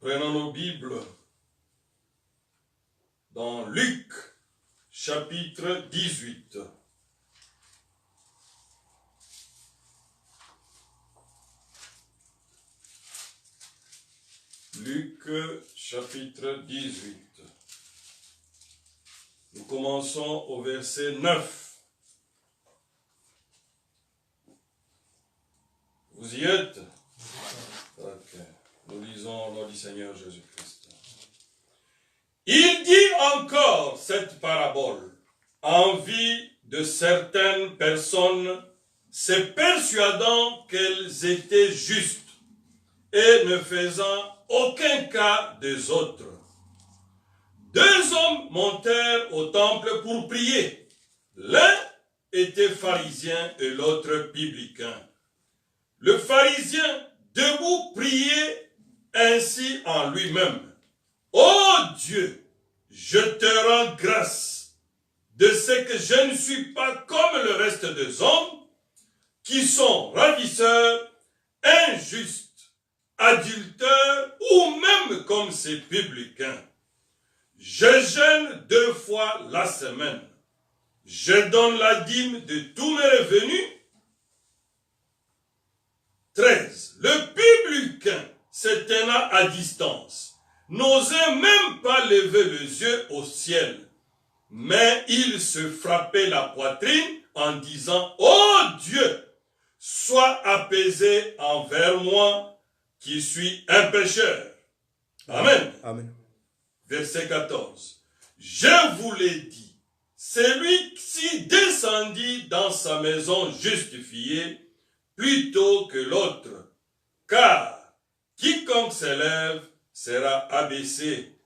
Prenons nos Bibles dans Luc, chapitre 18. Luc, chapitre 18. Nous commençons au verset 9. Vous y êtes? Ok. Nous lisons au nom du Seigneur Jésus-Christ. Il dit encore cette parabole en vue de certaines personnes se persuadant qu'elles étaient justes et ne faisant aucun cas des autres. Deux hommes montèrent au temple pour prier. L'un était pharisien et l'autre publicain. Le pharisien, debout, priait ainsi en lui-même. « Ô Dieu, je te rends grâce de ce que je ne suis pas comme le reste des hommes qui sont ravisseurs, injustes, adultères ou même comme ces publicains. Je jeûne 2 fois la semaine. Je donne la dîme de tous mes revenus. » 13. Le publicain se tenant à distance n'osait même pas lever les yeux au ciel, mais il se frappait la poitrine en disant « Ô Dieu, sois apaisé envers moi qui suis un pécheur. » Amen. Amen. Verset 14. Je vous l'ai dit, celui-ci descendit dans sa maison justifié plutôt que l'autre, car quiconque s'élève sera abaissé,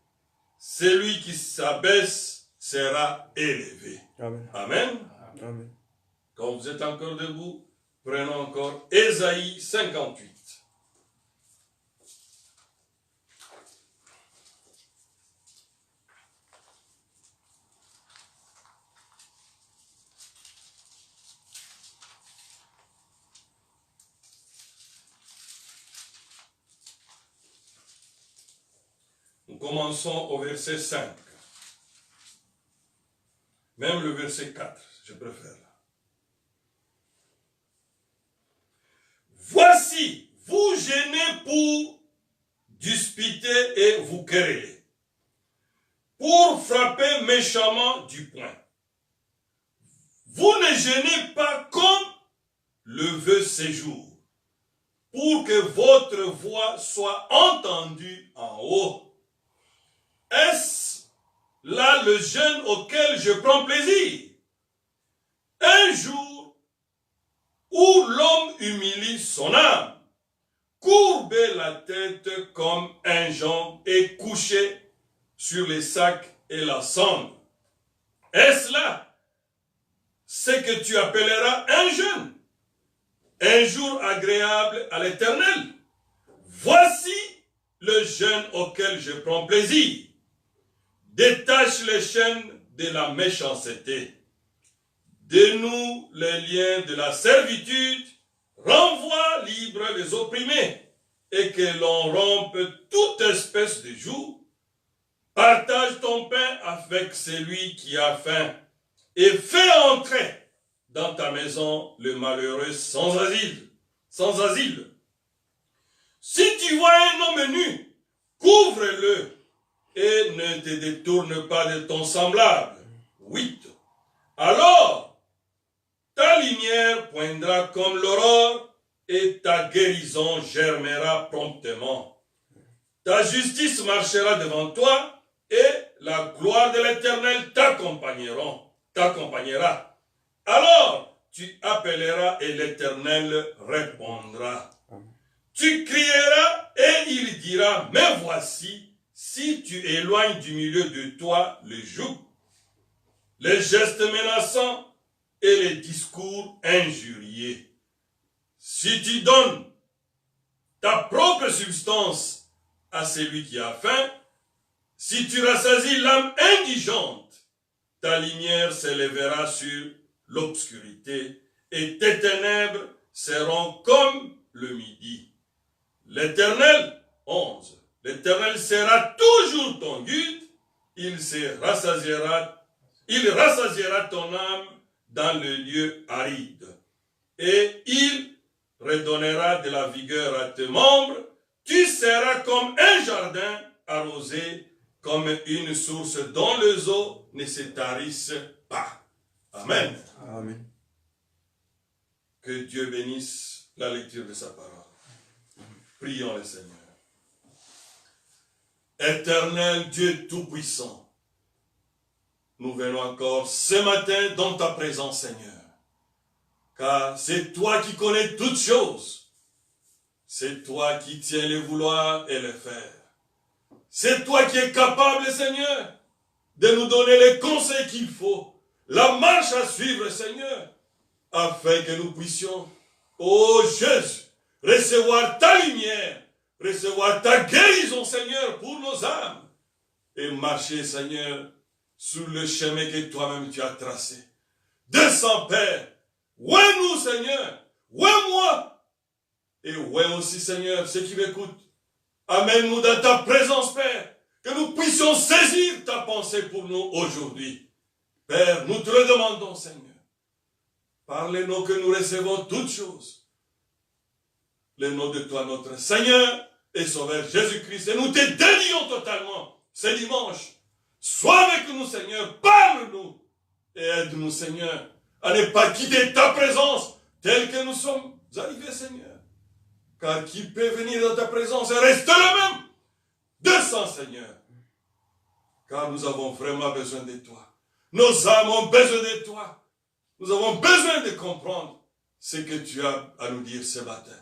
celui qui s'abaisse sera élevé. Amen. Amen. Amen. Quand vous êtes encore debout, prenons encore Ésaïe 58. Nous commençons au verset 5. Même le verset 4, je préfère. Voici, vous gênez pour disputer et vous quereller, pour frapper méchamment du poing. Vous ne gênez pas comme le veut ce jour, pour que votre voix soit entendue en haut. Est-ce là le jeûne auquel je prends plaisir? Un jour où l'homme humilie son âme, courber la tête comme un jonc et coucher sur les sacs et la cendre. Est-ce là ce que tu appelleras un jeûne? Un jour agréable à l'Éternel? Voici le jeûne auquel je prends plaisir. Détache les chaînes de la méchanceté. Dénoue les liens de la servitude. Renvoie libre les opprimés. Et que l'on rompe toute espèce de joug. Partage ton pain avec celui qui a faim. Et fais entrer dans ta maison le malheureux sans asile. Sans asile. Si tu vois un homme nu, couvre-le. Et ne te détourne pas de ton semblable. 8. Alors, ta lumière poindra comme l'aurore et ta guérison germera promptement. Ta justice marchera devant toi et la gloire de l'Éternel t'accompagnera. Alors, tu appelleras et l'Éternel répondra. Tu crieras et il dira, mais voici, si tu éloignes du milieu de toi le joug, les gestes menaçants et les discours injurieux. Si tu donnes ta propre substance à celui qui a faim, si tu rassasies l'âme indigente, ta lumière s'élèvera sur l'obscurité et tes ténèbres seront comme le midi. L'Éternel, 11. L'Éternel sera toujours ton guide, il rassasiera ton âme dans le lieu aride. Et il redonnera de la vigueur à tes membres. Tu seras comme un jardin arrosé, comme une source dont les eaux ne se tarissent pas. Amen. Amen. Que Dieu bénisse la lecture de sa parole. Prions le Seigneur. Éternel Dieu Tout-Puissant, nous venons encore ce matin dans ta présence, Seigneur. Car c'est toi qui connais toutes choses. C'est toi qui tiens le vouloir et le faire. C'est toi qui es capable, Seigneur, de nous donner les conseils qu'il faut, la marche à suivre, Seigneur, afin que nous puissions, ô Jésus, recevoir ta lumière, recevoir ta guérison, Seigneur, pour nos âmes, et marcher, Seigneur, sur le chemin que toi-même tu as tracé. Descends, Père, ouais nous, Seigneur, ouais moi, et ouais aussi, Seigneur, ceux qui m'écoutent. Amène-nous dans ta présence, Père, que nous puissions saisir ta pensée pour nous aujourd'hui. Père, nous te le demandons, Seigneur. Parlez-nous que nous recevons toutes choses. Le nom de toi, notre Seigneur et Sauveur Jésus-Christ, et nous te dédions totalement ce dimanche. Sois avec nous, Seigneur, parle-nous et aide-nous, Seigneur, à ne pas quitter ta présence telle que nous sommes arrivés, Seigneur. Car qui peut venir dans ta présence et rester le même? Descends, Seigneur. Car nous avons vraiment besoin de toi. Nos âmes ont besoin de toi. Nous avons besoin de comprendre ce que tu as à nous dire ce matin.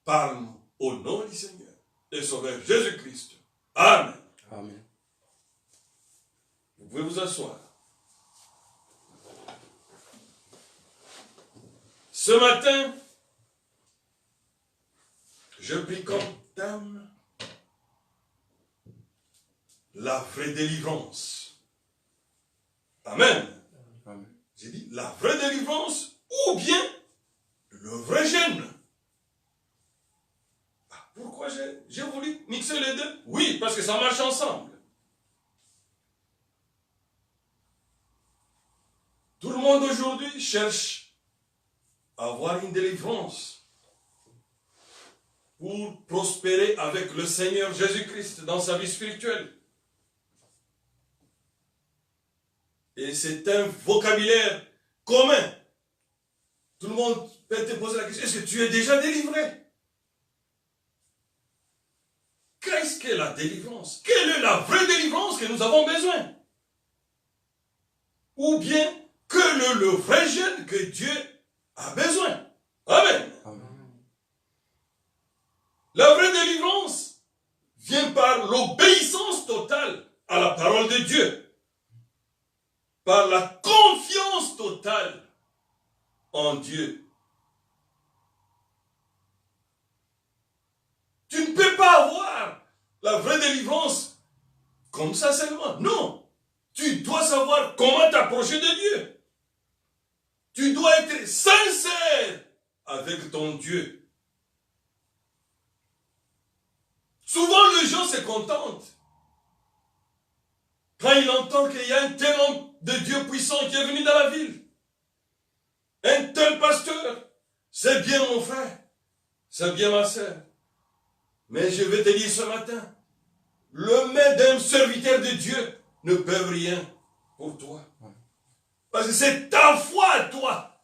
Parle-nous au nom du Seigneur et Sauveur Jésus-Christ. Amen. Amen. Vous pouvez vous asseoir. Ce matin, je prie comme thème la vraie délivrance. Amen. Amen. J'ai dit la vraie délivrance ou bien le vrai jeûne. Pourquoi j'ai voulu mixer les deux? Oui, parce que ça marche ensemble. Tout le monde aujourd'hui cherche à avoir une délivrance pour prospérer avec le Seigneur Jésus-Christ dans sa vie spirituelle. Et c'est un vocabulaire commun. Tout le monde peut te poser la question, est-ce que tu es déjà délivré? Qu'est-ce que la délivrance? Quelle est la vraie délivrance que nous avons besoin? Ou bien, quel est le vrai jeûne que Dieu a besoin? Amen. Amen. La vraie délivrance vient par l'obéissance totale à la parole de Dieu, par la confiance totale en Dieu. Tu ne peux pas avoir la vraie délivrance comme ça seulement. Non. Tu dois savoir comment t'approcher de Dieu. Tu dois être sincère avec ton Dieu. Souvent, les gens se contentent quand ils entendent qu'il y a un tel homme de Dieu puissant qui est venu dans la ville. Un tel pasteur. C'est bien mon frère. C'est bien ma sœur. Mais je vais te dire ce matin, le maître d'un serviteur de Dieu ne peut rien pour toi. Parce que c'est ta foi à toi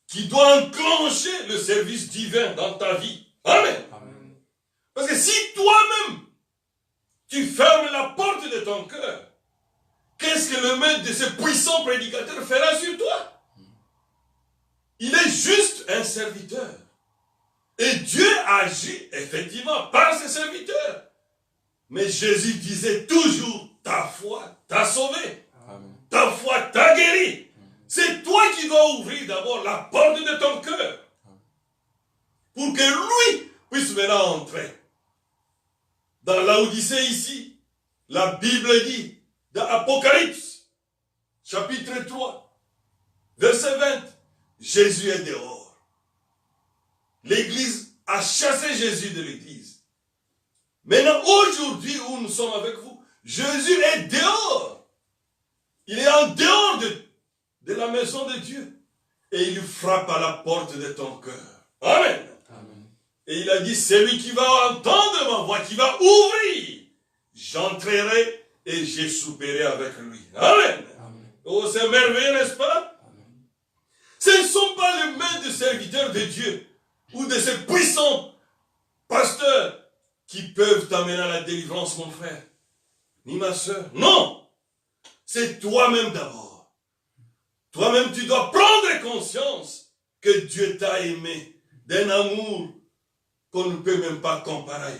qui doit enclencher le service divin dans ta vie. Amen. Amen. Parce que si toi-même, tu fermes la porte de ton cœur, qu'est-ce que le maître de ce puissant prédicateur fera sur toi? Il est juste un serviteur. Et Dieu agit effectivement par ses serviteurs. Mais Jésus disait toujours, ta foi t'a sauvé. Amen. Ta foi t'a guéri. C'est toi qui dois ouvrir d'abord la porte de ton cœur. Pour que lui puisse maintenant entrer. Dans l'Odyssée ici, la Bible dit, dans Apocalypse, chapitre 3, verset 20, Jésus est dehors. L'église a chassé Jésus de l'église. Maintenant, aujourd'hui où nous sommes avec vous, Jésus est dehors. Il est en dehors de la maison de Dieu. Et il frappe à la porte de ton cœur. Amen. Amen. Et il a dit, celui qui va entendre ma voix, qui va ouvrir, j'entrerai et je souperai avec lui. Amen. Amen. Oh, c'est merveilleux, n'est-ce pas? Amen. Ce ne sont pas les mains de serviteurs de Dieu ou de ces puissants pasteurs qui peuvent t'amener à la délivrance, mon frère, ni ma soeur. Non! C'est toi-même d'abord. Toi-même, tu dois prendre conscience que Dieu t'a aimé d'un amour qu'on ne peut même pas comparer.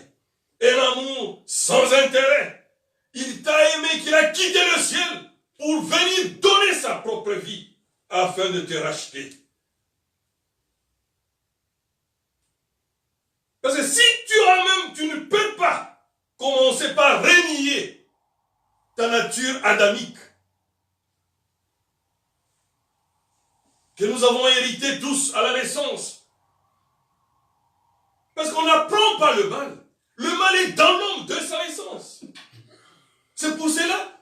Un amour sans intérêt. Il t'a aimé qu'il a quitté le ciel pour venir donner sa propre vie afin de te racheter. Parce que si tu ne peux pas commencer par renier ta nature adamique, que nous avons hérité tous à la naissance. Parce qu'on n'apprend pas le mal. Le mal est dans l'homme de sa naissance. C'est pour cela,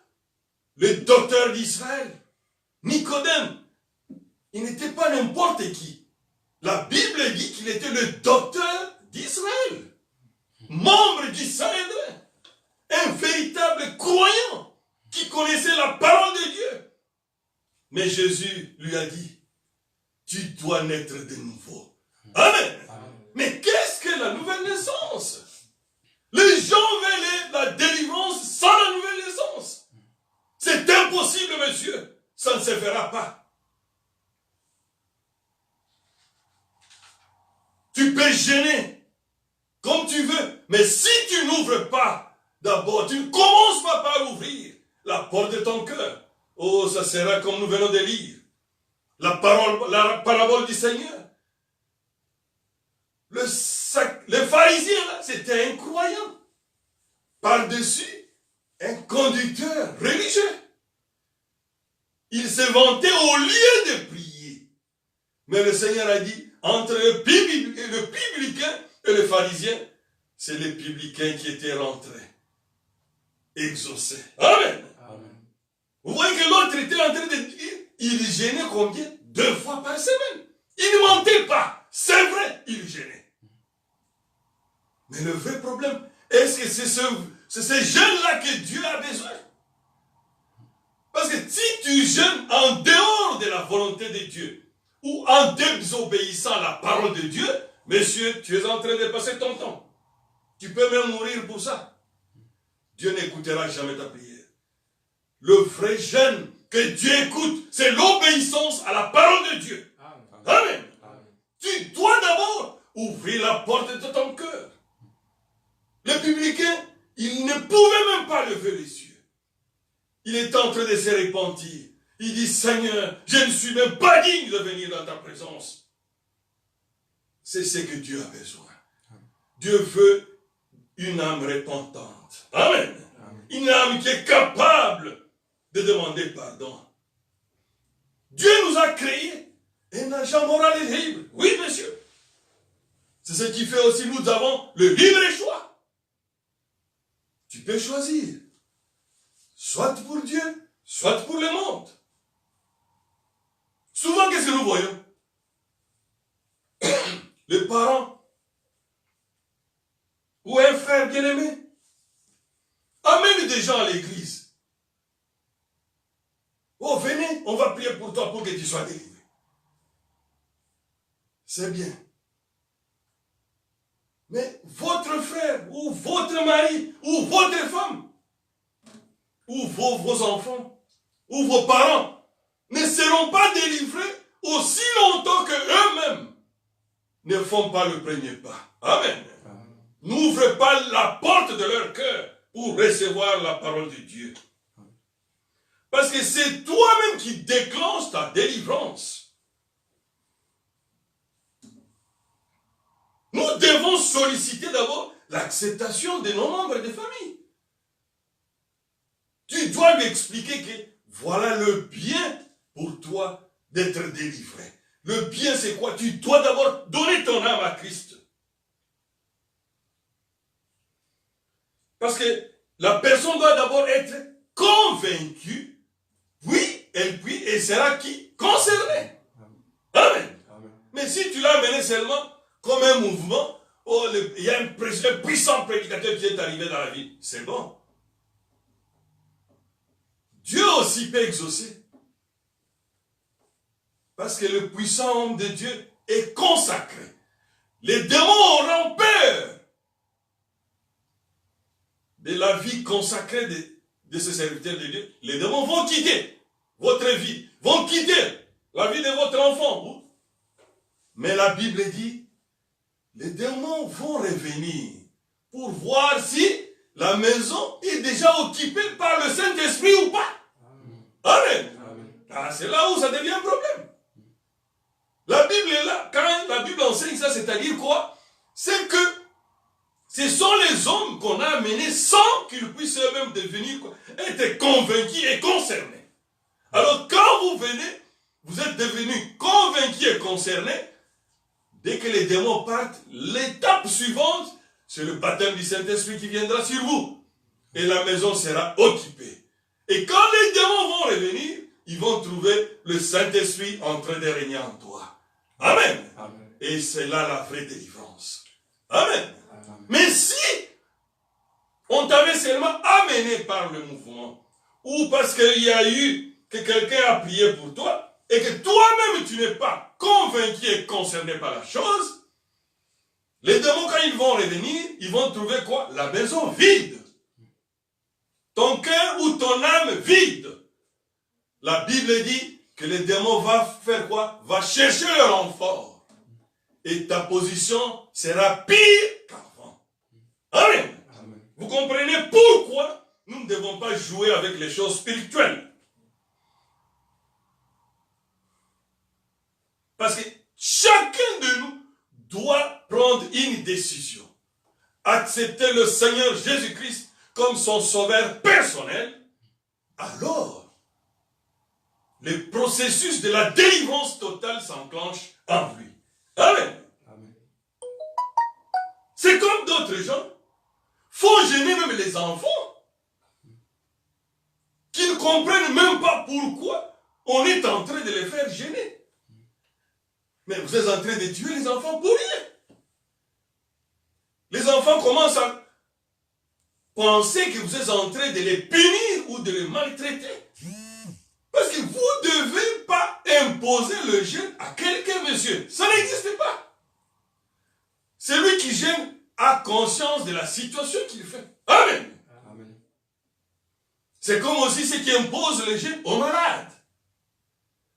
le docteur d'Israël, Nicodème, il n'était pas n'importe qui. La Bible dit qu'il était le docteur d'Israël, membre du Sanhédrin, un véritable croyant qui connaissait la parole de Dieu. Mais Jésus lui a dit, tu dois naître de nouveau. Amen. Amen. Mais qu'est-ce que la nouvelle naissance? Les gens veulent la délivrance sans la nouvelle naissance. C'est impossible, monsieur. Ça ne se fera pas. Tu peux gêner comme tu veux, mais si tu n'ouvres pas, d'abord, tu ne commences pas par ouvrir la porte de ton cœur. Oh, ça sera comme nous venons de lire. La parabole du Seigneur. Les pharisiens, là, c'était un croyant. Par-dessus, un conducteur religieux. Il se vantait au lieu de prier. Mais le Seigneur a dit, entre le publicain et le pharisien, c'est les publicains qui étaient rentrés, exaucés. Amen. Amen. Vous voyez que l'autre était en train de dire, il gênait combien? 2 fois par semaine. Il ne mentait pas. C'est vrai, il gênait. Mais le vrai problème, est-ce que c'est ces jeunes-là que Dieu a besoin? Parce que si tu jeûnes en dehors de la volonté de Dieu, ou en désobéissant à la parole de Dieu, monsieur, tu es en train de passer ton temps. Tu peux même mourir pour ça. Dieu n'écoutera jamais ta prière. Le vrai jeûne que Dieu écoute, c'est l'obéissance à la parole de Dieu. Amen. Amen. Amen. Tu dois d'abord ouvrir la porte de ton cœur. Le publicain, il ne pouvait même pas lever les yeux. Il est en train de se repentir. Il dit, Seigneur, je ne suis même pas digne de venir dans ta présence. C'est ce que Dieu a besoin. Dieu veut une âme repentante. Amen. Amen. Une âme qui est capable de demander pardon. Dieu nous a créé un agent moral et libre. Oui, monsieur. C'est ce qui fait aussi, nous avons le libre choix. Tu peux choisir. Soit pour Dieu, soit pour le monde. Souvent, qu'est-ce que nous voyons? Les parents ou un frère bien-aimé amène des gens à l'église. Oh, venez, on va prier pour toi pour que tu sois délivré. C'est bien. Mais votre frère, ou votre mari, ou votre femme, ou vos enfants, ou vos parents, ne seront pas délivrés aussi longtemps que eux-mêmes ne font pas le premier pas. Amen. N'ouvrez pas la porte de leur cœur pour recevoir la parole de Dieu. Parce que c'est toi-même qui déclenche ta délivrance. Nous devons solliciter d'abord l'acceptation de nos membres de famille. Tu dois lui expliquer que voilà le bien pour toi d'être délivré. Le bien, c'est quoi? Tu dois d'abord donner ton âme à Christ. Parce que la personne doit d'abord être convaincue, puis elle sera qui? Concernée. Amen. Amen. Mais si tu l'as amené seulement comme un mouvement, oh, il y a un puissant prédicateur qui est arrivé dans la vie, c'est bon. Dieu aussi peut exaucer. Parce que le puissant homme de Dieu est consacré. Les démons auront peur de la vie consacrée de ce serviteur de Dieu. Les démons vont quitter votre vie, vont quitter la vie de votre enfant. Mais la Bible dit, les démons vont revenir pour voir si la maison est déjà occupée par le Saint-Esprit ou pas. Amen. Amen. Ah, c'est là où ça devient un problème. La Bible est là. Quand la Bible enseigne ça, c'est-à-dire quoi? C'est que ce sont les hommes qu'on a amenés sans qu'ils puissent eux-mêmes devenir, être convaincus et concernés. Alors quand vous venez, vous êtes devenus convaincus et concernés. Dès que les démons partent, l'étape suivante, c'est le baptême du Saint-Esprit qui viendra sur vous. Et la maison sera occupée. Et quand les démons vont revenir, ils vont trouver le Saint-Esprit en train de régner en toi. Amen. Amen. Et c'est là la vraie délivrance. Amen. Amen. Mais si on t'avait seulement amené par le mouvement, ou parce qu'il y a eu que quelqu'un a prié pour toi, et que toi-même tu n'es pas convaincu et concerné par la chose, les démons quand ils vont revenir, ils vont trouver quoi? La maison vide. Ton cœur ou ton âme vide. La Bible dit que les démons vont faire quoi? Va chercher le renfort. Et ta position sera pire qu'avant. Amen. Amen. Vous comprenez pourquoi nous ne devons pas jouer avec les choses spirituelles. Parce que chacun de nous doit prendre une décision. Accepter le Seigneur Jésus-Christ comme son sauveur personnel. Alors, le processus de la délivrance totale s'enclenche en lui. Amen. Amen. C'est comme d'autres gens. Faut gêner même les enfants qui ne comprennent même pas pourquoi on est en train de les faire gêner. Mais vous êtes en train de tuer les enfants pour rien. Les enfants commencent à penser que vous êtes en train de les punir ou de les maltraiter. Parce que vous ne devez pas imposer le jeûne à quelqu'un, monsieur. Ça n'existe pas. Celui qui gêne a conscience de la situation qu'il fait. Amen. Amen. C'est comme aussi ceux qui imposent le jeûne aux malades.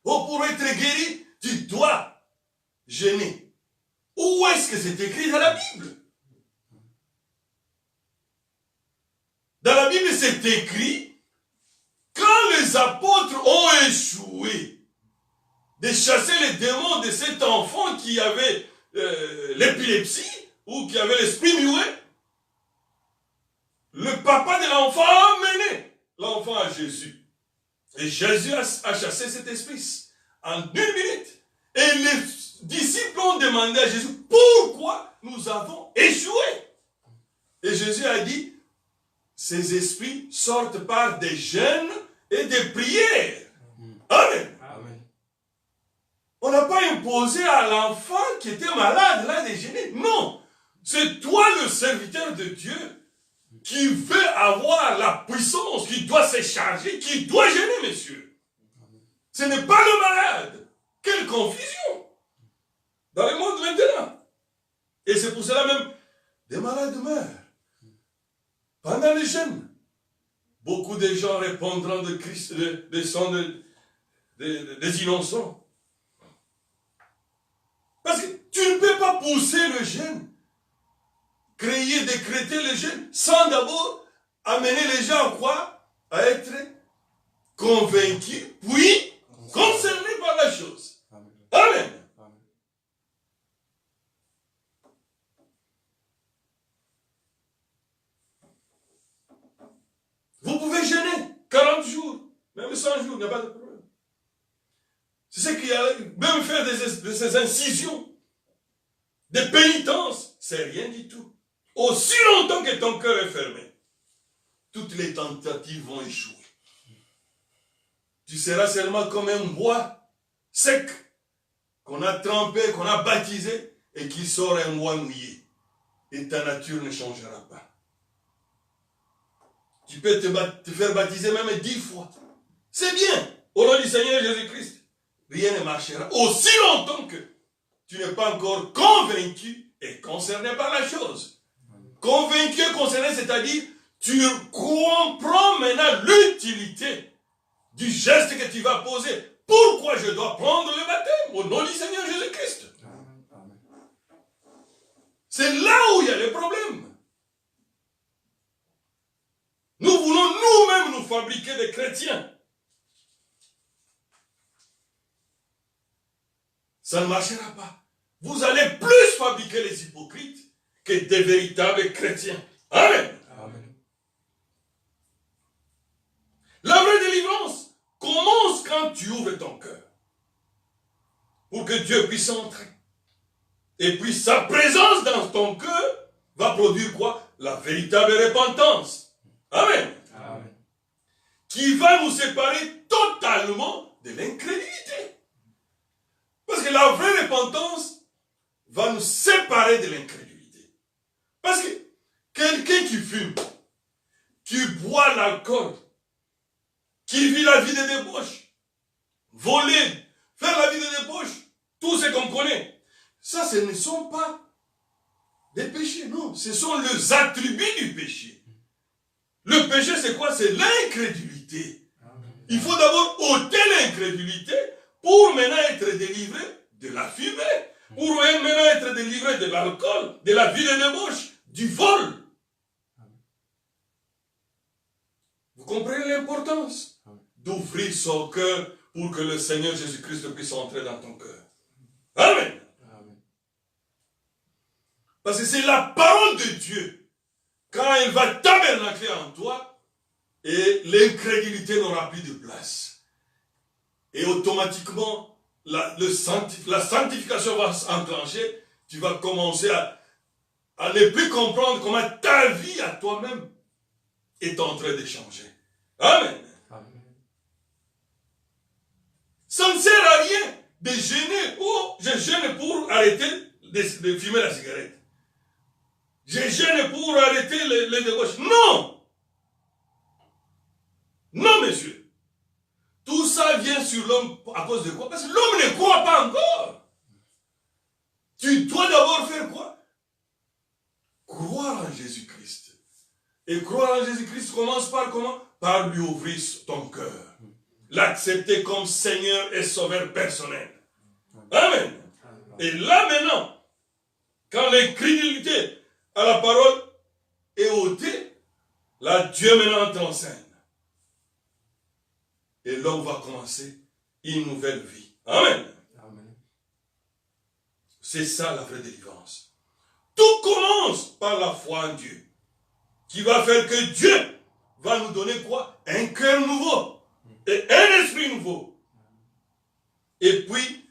Oh, pour être guéri, tu dois jeûner. Où est-ce que c'est écrit dans la Bible? Dans la Bible, c'est écrit, quand les apôtres ont échoué de chasser les démons de cet enfant qui avait l'épilepsie ou qui avait l'esprit muet, le papa de l'enfant a amené l'enfant à Jésus. Et Jésus a chassé cet esprit en 1 minute. Et les disciples ont demandé à Jésus, pourquoi nous avons échoué? Et Jésus a dit, ces esprits sortent par des jeûnes et des prières. Amen. Amen. On n'a pas imposé à l'enfant qui était malade là de jeûner. Non. C'est toi le serviteur de Dieu qui veut avoir la puissance, qui doit se charger, qui doit jeûner, messieurs. Ce n'est pas le malade. Quelle confusion dans le monde maintenant. Et c'est pour cela même, des malades meurent. Pendant les jeûnes, beaucoup de gens répondront de Christ, des sons des innocents. Parce que tu ne peux pas pousser le jeûne, créer, décréter le jeûne, sans d'abord amener les gens à quoi? À être convaincus, puis concernés par la chose. Amen. Vous pouvez jeûner 40 jours, même 100 jours, il n'y a pas de problème. C'est ce qu'il y a, même faire de ces incisions, des pénitences, c'est rien du tout. Aussi longtemps que ton cœur est fermé. toutes les tentatives vont échouer. Tu seras seulement comme un bois sec qu'on a trempé, qu'on a baptisé et qui sort un bois mouillé. Et ta nature ne changera pas. Tu peux te faire baptiser même 10 fois. C'est bien. Au nom du Seigneur Jésus-Christ, rien ne marchera. Aussi longtemps que tu n'es pas encore convaincu et concerné par la chose. Convaincu et concerné, c'est-à-dire, tu comprends maintenant l'utilité du geste que tu vas poser. Pourquoi je dois prendre le baptême au nom du Seigneur Jésus-Christ? C'est là où il y a les problèmes. Nous voulons nous-mêmes nous fabriquer des chrétiens. Ça ne marchera pas. Vous allez plus fabriquer les hypocrites que des véritables chrétiens. Amen. Amen. La vraie délivrance commence quand tu ouvres ton cœur. Pour que Dieu puisse entrer. Et puis sa présence dans ton cœur va produire quoi? La véritable repentance. Amen. Amen. Qui va nous séparer totalement de l'incrédulité. Parce que la vraie repentance va nous séparer de l'incrédulité. Parce que quelqu'un qui fume, qui boit l'alcool, qui vit la vie de débauche, voler, faire la vie de débauche, tout ce qu'on connaît, ça, ce ne sont pas des péchés, non. Ce sont les attributs du péché. Le péché, c'est quoi? C'est l'incrédulité. Il faut d'abord ôter l'incrédulité pour maintenant être délivré de la fumée, pour maintenant être délivré de l'alcool, de la vie de débauche, du vol. Vous comprenez l'importance d'ouvrir son cœur pour que le Seigneur Jésus-Christ puisse entrer dans ton cœur. Amen. Parce que c'est la parole de Dieu. Quand elle va tabernacler en toi, et l'incrédulité n'aura plus de place. Et automatiquement, la sanctification va s'enclencher. Tu vas commencer à ne plus comprendre comment ta vie à toi-même est en train de changer. Amen. Amen. Ça ne sert à rien de jeûner. Oh, je jeûne pour arrêter de fumer la cigarette. Je jeûne pour arrêter les débauches. Non! Non, monsieur. Tout ça vient sur l'homme à cause de quoi? Parce que l'homme ne croit pas encore. Tu dois d'abord faire quoi? Croire en Jésus-Christ. Et croire en Jésus-Christ commence par comment? Par lui ouvrir ton cœur. L'accepter comme Seigneur et Sauveur personnel. Amen. Et là maintenant, quand l'incrédulité à la parole est ôtée, là Dieu maintenant entre en scène. Et l'homme va commencer une nouvelle vie. Amen. Amen. C'est ça la vraie délivrance. Tout commence par la foi en Dieu. Qui va faire que Dieu va nous donner quoi? Un cœur nouveau. Et un esprit nouveau. Et puis,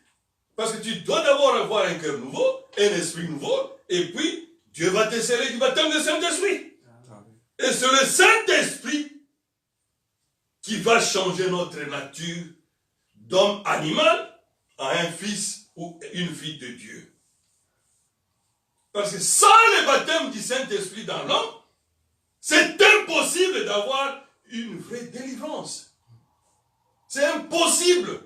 parce que tu dois d'abord avoir un cœur nouveau, un esprit nouveau, et puis Dieu va te sceller du baptême de Saint-Esprit. Et c'est le Saint-Esprit qui va changer notre nature d'homme animal à un fils ou une fille de Dieu. Parce que sans le baptême du Saint-Esprit dans l'homme, c'est impossible d'avoir une vraie délivrance. C'est impossible.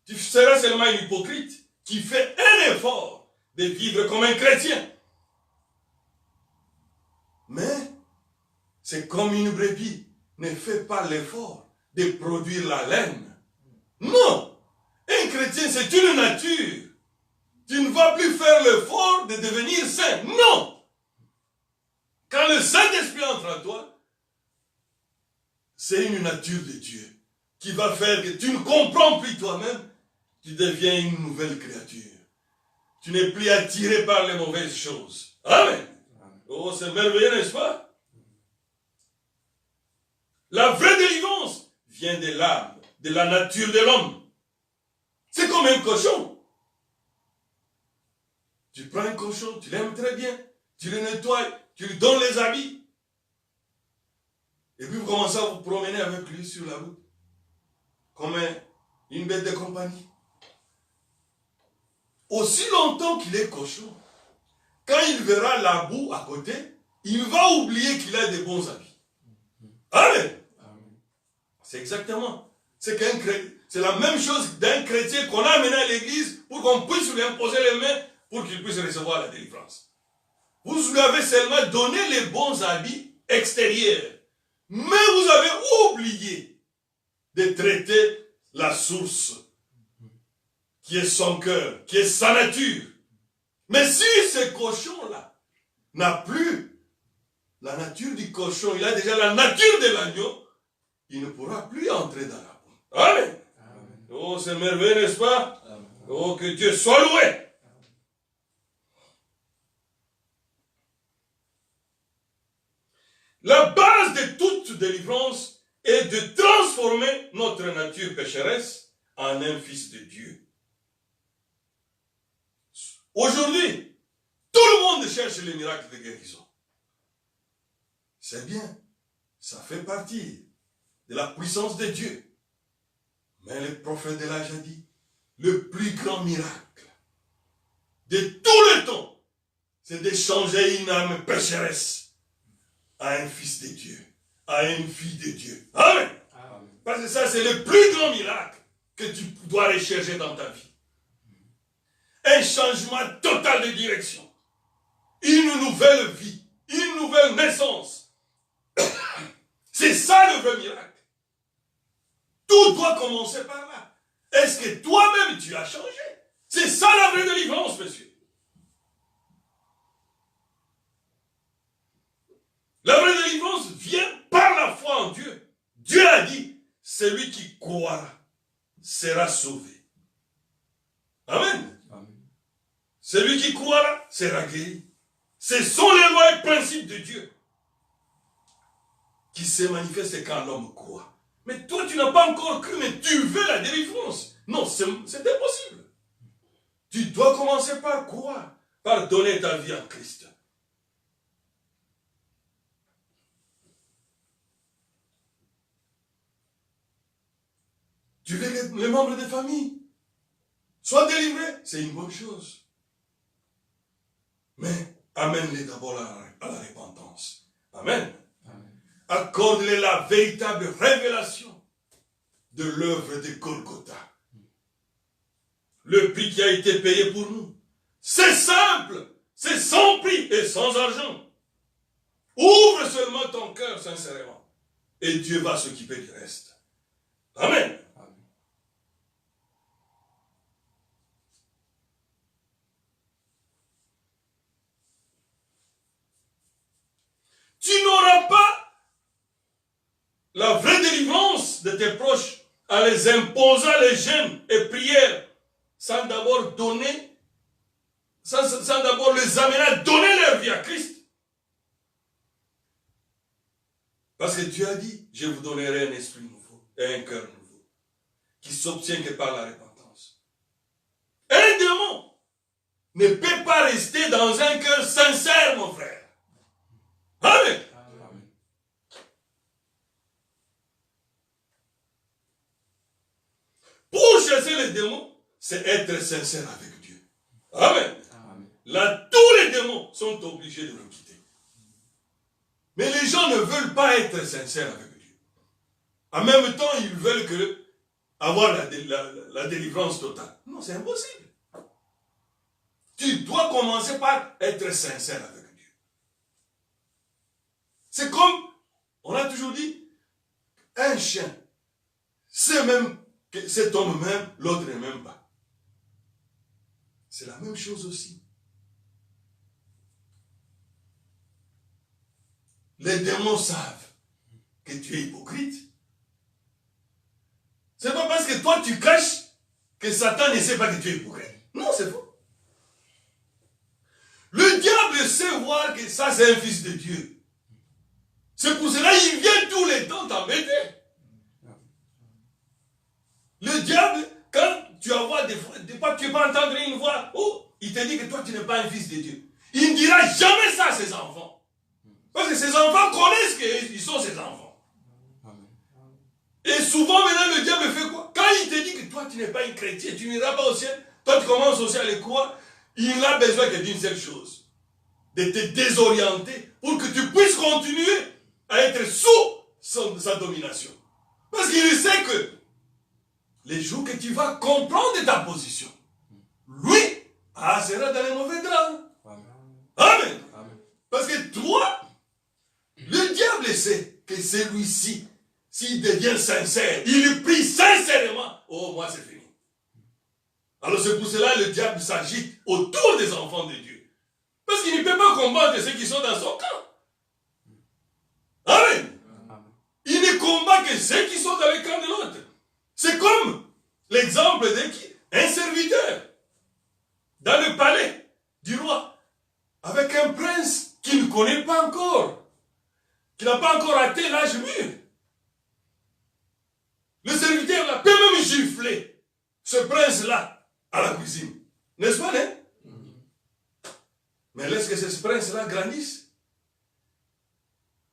Tu seras seulement un hypocrite qui fait un effort de vivre comme un chrétien. Mais c'est comme une brebis ne fait pas l'effort de produire la laine. Non! Un chrétien, c'est une nature. Tu ne vas plus faire l'effort de devenir saint. Non! Quand le Saint-Esprit entre en toi, c'est une nature de Dieu qui va faire que tu ne comprends plus toi-même, tu deviens une nouvelle créature. Tu n'es plus attiré par les mauvaises choses. Amen. Oh, c'est merveilleux, n'est-ce pas? La vraie délivrance vient de l'âme, de la nature de l'homme. C'est comme un cochon. Tu prends un cochon, tu l'aimes très bien, tu le nettoies, tu lui donnes les habits. Et puis vous commencez à vous promener avec lui sur la route. Comme une bête de compagnie. Aussi longtemps qu'il est cochon, quand il verra la boue à côté, il va oublier qu'il a des bons habits. Amen. C'est exactement. C'est la même chose d'un chrétien qu'on a amené à l'église pour qu'on puisse lui imposer les mains pour qu'il puisse recevoir la délivrance. Vous lui avez seulement donné les bons habits extérieurs. Mais vous avez oublié de traiter la source qui est son cœur, qui est sa nature. Mais si ce cochon-là n'a plus la nature du cochon, il a déjà la nature de l'agneau, il ne pourra plus entrer dans la boue. Amen. Amen. Oh, c'est merveilleux, n'est-ce pas? Amen. Oh, que Dieu soit loué. La base de toute délivrance est de transformer notre nature pécheresse en un fils de Dieu. Aujourd'hui, tout le monde cherche les miracles de guérison. C'est bien, ça fait partie de la puissance de Dieu. Mais le prophète de l'âge a dit, le plus grand miracle de tout le temps, c'est de changer une âme pécheresse à un fils de Dieu, à une fille de Dieu. Amen. Amen. Parce que ça, c'est le plus grand miracle que tu dois rechercher dans ta vie. Un changement total de direction. Une nouvelle vie. Une nouvelle naissance. C'est ça le vrai miracle. Tout doit commencer par là. Est-ce que toi-même tu as changé? C'est ça la vraie délivrance, monsieur. La vraie délivrance vient par la foi en Dieu. Dieu a dit, celui qui croira sera sauvé. Amen. Amen. Celui qui croira sera guéri. Ce sont les lois et principes de Dieu qui se manifestent quand l'homme croit. Mais toi, tu n'as pas encore cru, mais tu veux la délivrance. Non, c'est impossible. Tu dois commencer par croire, par donner ta vie en Christ. Tu veux que les membres de famille soient délivrés, c'est une bonne chose. Mais amène-les d'abord à la repentance. Amen. Amen. Accorde-les la véritable révélation de l'œuvre de Golgotha. Le prix qui a été payé pour nous. C'est simple, c'est sans prix et sans argent. Ouvre seulement ton cœur sincèrement et Dieu va s'occuper du reste. Amen. Tu n'auras pas la vraie délivrance de tes proches en les imposant les jeûnes et prières sans d'abord donner, sans d'abord les amener à donner leur vie à Christ. Parce que Dieu a dit, je vous donnerai un esprit nouveau et un cœur nouveau qui s'obtient que par la repentance. Un démon ne peut pas rester dans un cœur sincère, mon frère. Amen. Amen. Pour chasser les démons, c'est être sincère avec Dieu. Amen. Amen. Là, tous les démons sont obligés de nous quitter. Mais les gens ne veulent pas être sincères avec Dieu. En même temps, ils veulent avoir la délivrance totale. Non, c'est impossible. Tu dois commencer par être sincère avec Dieu. C'est comme, on a toujours dit, un chien, c'est même que cet homme même, l'autre ne m'aime pas. C'est la même chose aussi. Les démons savent que tu es hypocrite. C'est pas parce que toi tu caches que Satan ne sait pas que tu es hypocrite. Non, c'est faux. Le diable sait voir que ça c'est un fils de Dieu. C'est pour cela qu'il vient tous les temps t'embêter. Le diable, quand tu envoies des fois tu vas entendre une voix, oh, il te dit que toi tu n'es pas un fils de Dieu. Il ne dira jamais ça à ses enfants. Parce que ses enfants connaissent qu'ils sont ses enfants. Et souvent, maintenant, le diable fait quoi? Quand il te dit que toi, tu n'es pas un chrétien, tu n'iras pas au ciel, toi, tu commences aussi à le croire, il n'a besoin que d'une seule chose, de te désorienter pour que tu puisses continuer à être sous sa domination. Parce qu'il sait que les jours que tu vas comprendre ta position, lui, sera dans les mauvais draps. Amen. Amen. Parce que toi, le diable sait que celui-ci, s'il devient sincère, il prie sincèrement, oh, moi c'est fini. Alors c'est pour cela que le diable s'agite autour des enfants de Dieu. Parce qu'il ne peut pas combattre ceux qui sont dans son camp. Amen. Il ne combat que ceux qui sont dans le camp de l'autre. C'est comme l'exemple de qui? Un serviteur dans le palais du roi, avec un prince qu'il ne connaît pas encore, qui n'a pas encore atteint l'âge mûr. Le serviteur là peut même gifler ce prince-là à la cuisine. N'est-ce pas, hein? Mais laisse que ce prince-là grandisse.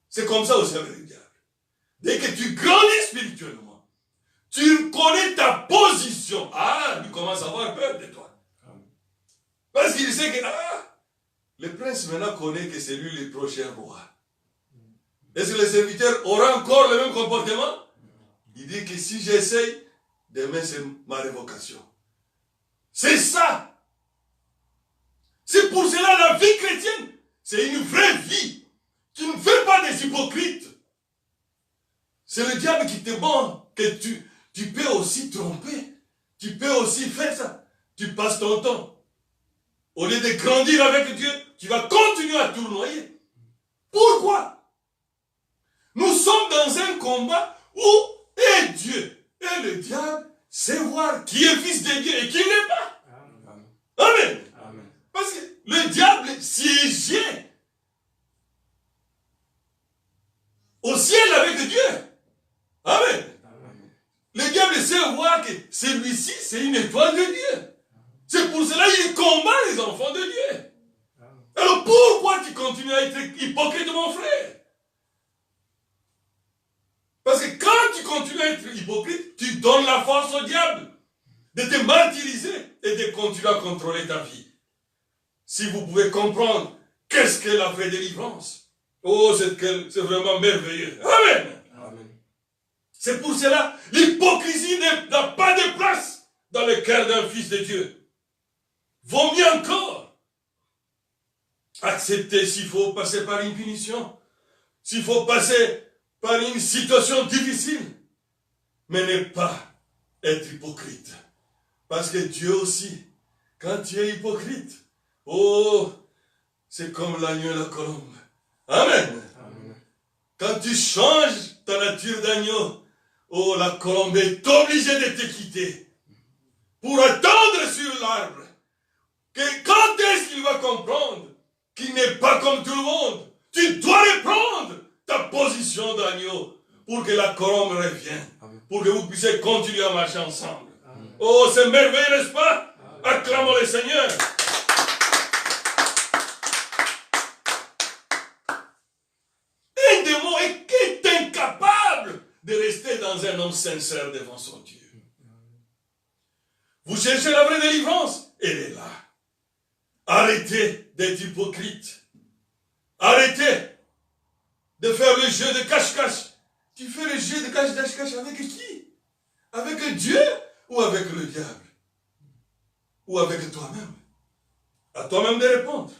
C'est comme ça aussi avec le diable. Dès que tu grandis spirituellement, tu connais ta position. Il commence à avoir peur de toi. Parce qu'il sait que, le prince maintenant connaît que c'est lui le prochain roi. Est-ce que le serviteur aura encore le même comportement? Il dit que si j'essaye, demain c'est ma révocation. C'est ça. C'est pour cela la vie chrétienne, c'est une vraie vie qui ne fait pas des hypocrites. C'est le diable qui te ment que tu peux aussi tromper. Tu peux aussi faire ça. Tu passes ton temps. Au lieu de grandir avec Dieu, tu vas continuer à tournoyer. Pourquoi? Nous sommes dans un combat où et Dieu et le diable sait voir qui est fils de Dieu et qui n'est pas. Amen. Amen. Amen. Parce que le diable siégeait au ciel avec Dieu. Amen. Amen. Le diable sait voir que celui-ci, c'est une étoile de Dieu. C'est pour cela qu'il combat les enfants de Dieu. Alors pourquoi tu continues à être hypocrite, mon frère? Parce que quand tu continues à être hypocrite, tu donnes la force au diable de te martyriser et de continuer à contrôler ta vie. Si vous pouvez comprendre qu'est-ce que la vraie délivrance, oh, c'est vraiment merveilleux. Amen. Amen. C'est pour cela, l'hypocrisie n'a pas de place dans le cœur d'un fils de Dieu. Vaut mieux encore accepter s'il faut passer par une punition, s'il faut passer par une situation difficile, mais ne pas être hypocrite. Parce que Dieu aussi, quand tu es hypocrite, oh, c'est comme l'agneau et la colombe. Amen. Amen. Quand tu changes ta nature d'agneau, oh, la colombe est obligée de te quitter pour attendre sur l'arbre. Que quand est-ce qu'il va comprendre qu'il n'est pas comme tout le monde? Tu dois reprendre ta position d'agneau pour que la colombe revienne. Amen. Pour que vous puissiez continuer à marcher ensemble. Amen. Oh, c'est merveilleux, n'est-ce pas? Amen. Acclamons le Seigneur. Un démon est incapable de rester dans un homme sincère devant son Dieu. Vous cherchez la vraie délivrance? Elle est là. Arrêtez d'être hypocrite. Arrêtez de faire le jeu de cache-cache. Tu fais le jeu de cache-cache avec qui? Avec Dieu ou avec le diable? Ou avec toi-même? À toi-même de répondre.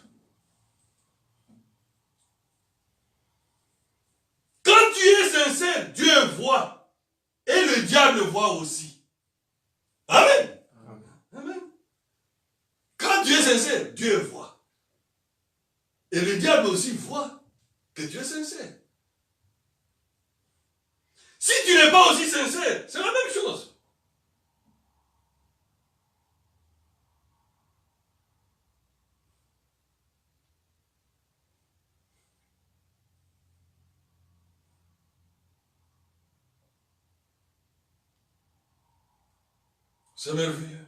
Quand tu es sincère, Dieu voit. Et le diable voit aussi. Amen. Amen. Quand tu es sincère, Dieu voit. Et le diable aussi voit que tu es sincère. Si tu n'es pas aussi sincère, c'est la même chose. C'est merveilleux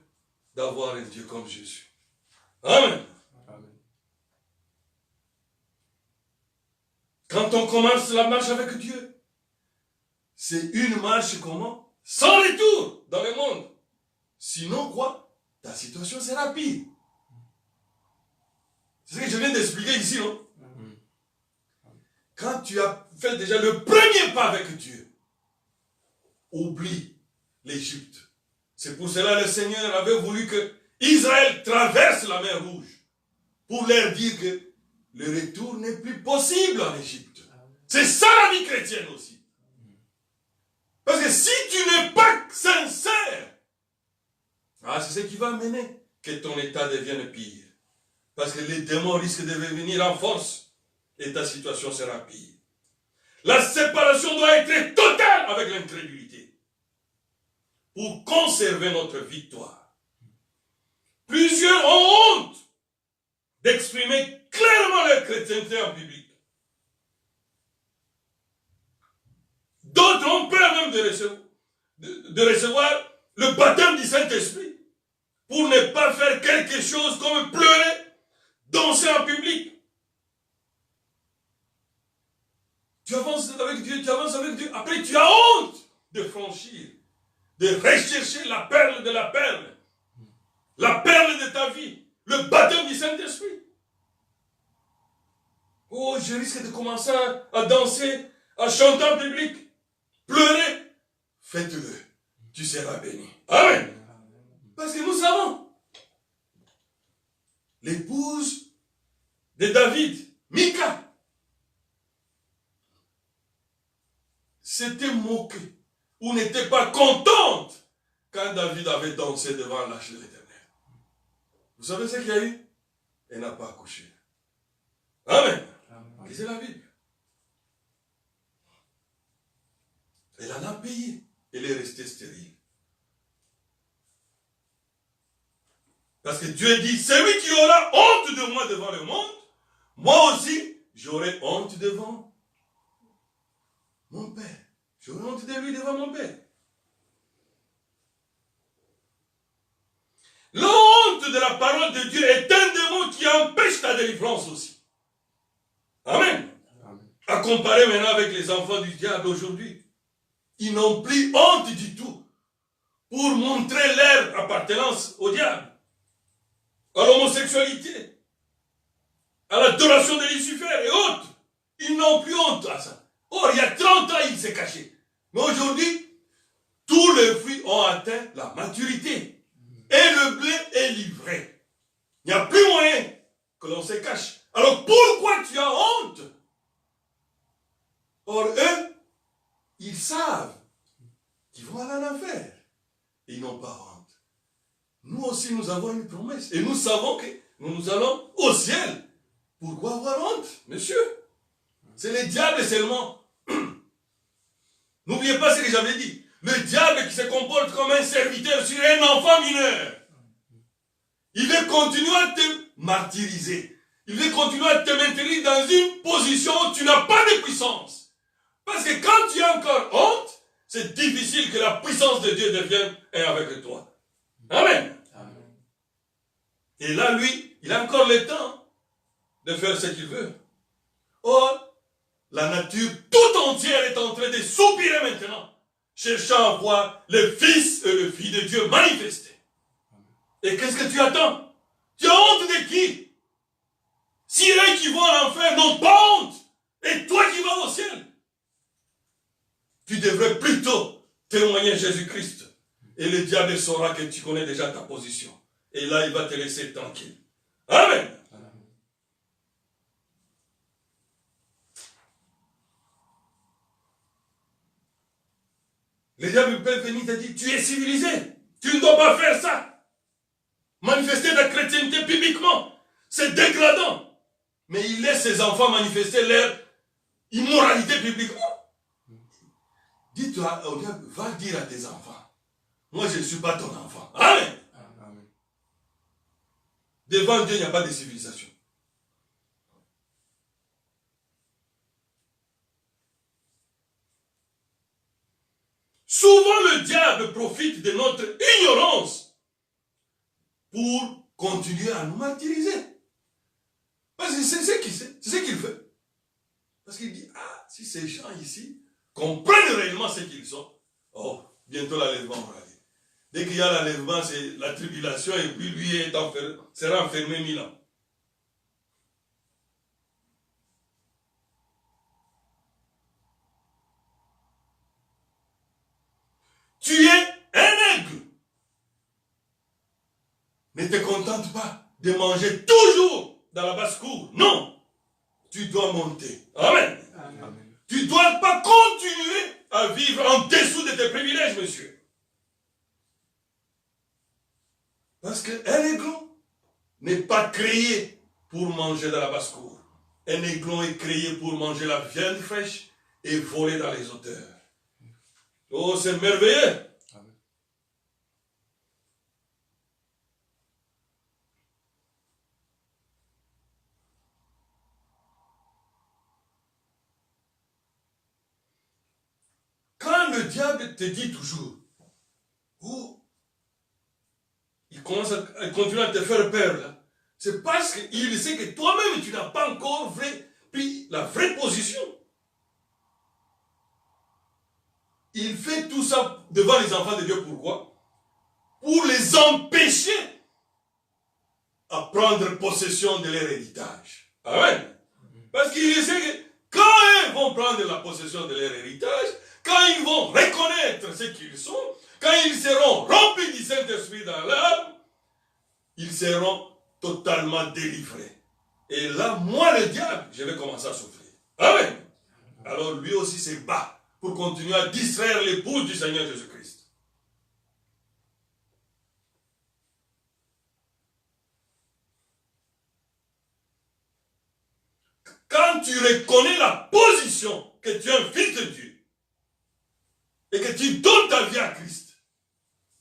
d'avoir un Dieu comme Jésus. Amen. Amen. Quand on commence la marche avec Dieu, c'est une marche comment? Sans retour dans le monde. Sinon quoi? Ta situation sera pire. C'est ce que je viens d'expliquer ici, non? Quand tu as fait déjà le premier pas avec Dieu, oublie l'Égypte. C'est pour cela que le Seigneur avait voulu que Israël traverse la mer Rouge pour leur dire que le retour n'est plus possible en Égypte. C'est ça la vie chrétienne aussi. Parce que si tu n'es pas sincère, c'est ce qui va amener que ton état devienne pire. Parce que les démons risquent de venir en force et ta situation sera pire. La séparation doit être totale avec l'incrédulité pour conserver notre victoire. Plusieurs ont honte d'exprimer clairement leur chrétienté en public. D'autres ont peur même de recevoir le baptême du Saint-Esprit pour ne pas faire quelque chose comme pleurer, danser en public. Tu avances avec Dieu, après tu as honte de franchir, de rechercher la perle de la perle de ta vie, le baptême du Saint-Esprit. Oh, je risque de commencer à danser, à chanter en public, pleurer. Faites-le, tu seras béni. Amen. Parce que nous savons, l'épouse de David, Mika, s'était moquée ou n'était pas contente quand David avait dansé devant l'arche de l'Éternel. Vous savez ce qu'il y a eu? Elle n'a pas accouché. Amen. C'est la Bible. Elle en a payé. Elle est restée stérile. Parce que Dieu dit, celui qui aura honte de moi devant le monde, moi aussi, j'aurai honte devant mon Père. J'aurai honte de lui devant mon Père. La honte de la parole de Dieu est un démon qui empêche ta délivrance aussi. Amen. Amen. À comparer maintenant avec les enfants du diable aujourd'hui. Ils n'ont plus honte du tout pour montrer leur appartenance au diable, à l'homosexualité, à l'adoration de Lucifer et autres. Ils n'ont plus honte à ça. Or, il y a 30 ans, ils s'est caché. Mais aujourd'hui, tous les fruits ont atteint la maturité. Et le blé est livré. Il n'y a plus moyen que l'on se cache. Alors pourquoi tu as honte? Or eux, ils savent qu'ils vont aller en enfer. Et ils n'ont pas honte. Nous aussi, nous avons une promesse. Et nous savons que nous allons au ciel. Pourquoi avoir honte, monsieur? C'est le diable seulement. N'oubliez pas ce que j'avais dit. Le diable qui se comporte comme un serviteur sur un enfant mineur. Il veut continuer à te martyriser. Il veut continuer à te maintenir dans une position où tu n'as pas de puissance. Parce que quand tu as encore honte, c'est difficile que la puissance de Dieu devienne un avec toi. Amen. Amen. Et là, lui, il a encore le temps de faire ce qu'il veut. Or, la nature tout entière est en train de soupirer maintenant, cherchant à voir le Fils et le Fils de Dieu manifestés. Et qu'est-ce que tu attends? Tu as honte de qui? Si eux qui vont en enfer n'ont pas honte, et toi qui vas au ciel, tu devrais plutôt témoigner Jésus-Christ. Et le diable saura que tu connais déjà ta position. Et là, il va te laisser tranquille. Amen. Le diable peut venir te dire, tu es civilisé, tu ne dois pas faire ça. Manifester ta chrétienté publiquement, c'est dégradant. Mais il laisse ses enfants manifester leur immoralité publiquement. Dis-toi, au diable, va dire à tes enfants, moi je ne suis pas ton enfant. Amen. Amen. Devant Dieu, il n'y a pas de civilisation. Souvent le diable profite de notre ignorance pour continuer à nous martyriser. Parce que c'est ce qu'il fait. Parce qu'il dit, si ces gens ici comprennent réellement ce qu'ils sont, oh, bientôt l'enlèvement va aller. Dès qu'il y a l'enlèvement, c'est la tribulation, et puis lui sera enfermé 1000 ans. Tu es un aigle. Ne te contente pas de manger toujours dans la basse-cour. Non. Tu dois monter. Amen. Amen. Tu ne dois pas continuer à vivre en dessous de tes privilèges, monsieur. Parce qu'un aiglon n'est pas créé pour manger dans la basse-cour. Un aiglon est créé pour manger la viande fraîche et voler dans les hauteurs. Oh, c'est merveilleux. Amen. Quand le diable te dit toujours, oh, il continue à te faire peur là, c'est parce qu'il sait que toi-même tu n'as pas encore pris la vraie position. Il fait tout ça devant les enfants de Dieu. Pourquoi? Pour les empêcher à prendre possession de leur héritage. Amen. Parce qu'il sait que quand ils vont prendre la possession de leur héritage, quand ils vont reconnaître ce qu'ils sont, quand ils seront remplis du Saint-Esprit dans l'âme, ils seront totalement délivrés. Et là, moi, le diable, je vais commencer à souffrir. Amen. Alors lui aussi se bat pour continuer à distraire l'épouse du Seigneur Jésus-Christ. Quand tu reconnais la position que tu es un fils de Dieu et que tu donnes ta vie à Christ,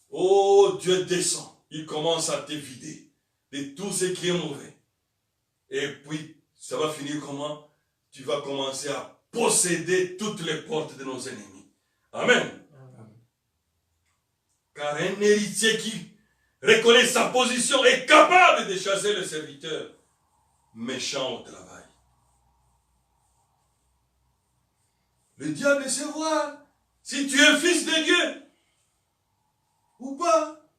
oh, Dieu descend, il commence à te vider de tout ce qui est mauvais. Et puis, ça va finir comment? Tu vas commencer à posséder toutes les portes de nos ennemis. Amen. Amen. Car un héritier qui reconnaît sa position est capable de chasser le serviteur méchant au travail. Le diable sait voir si tu es fils de Dieu ou pas.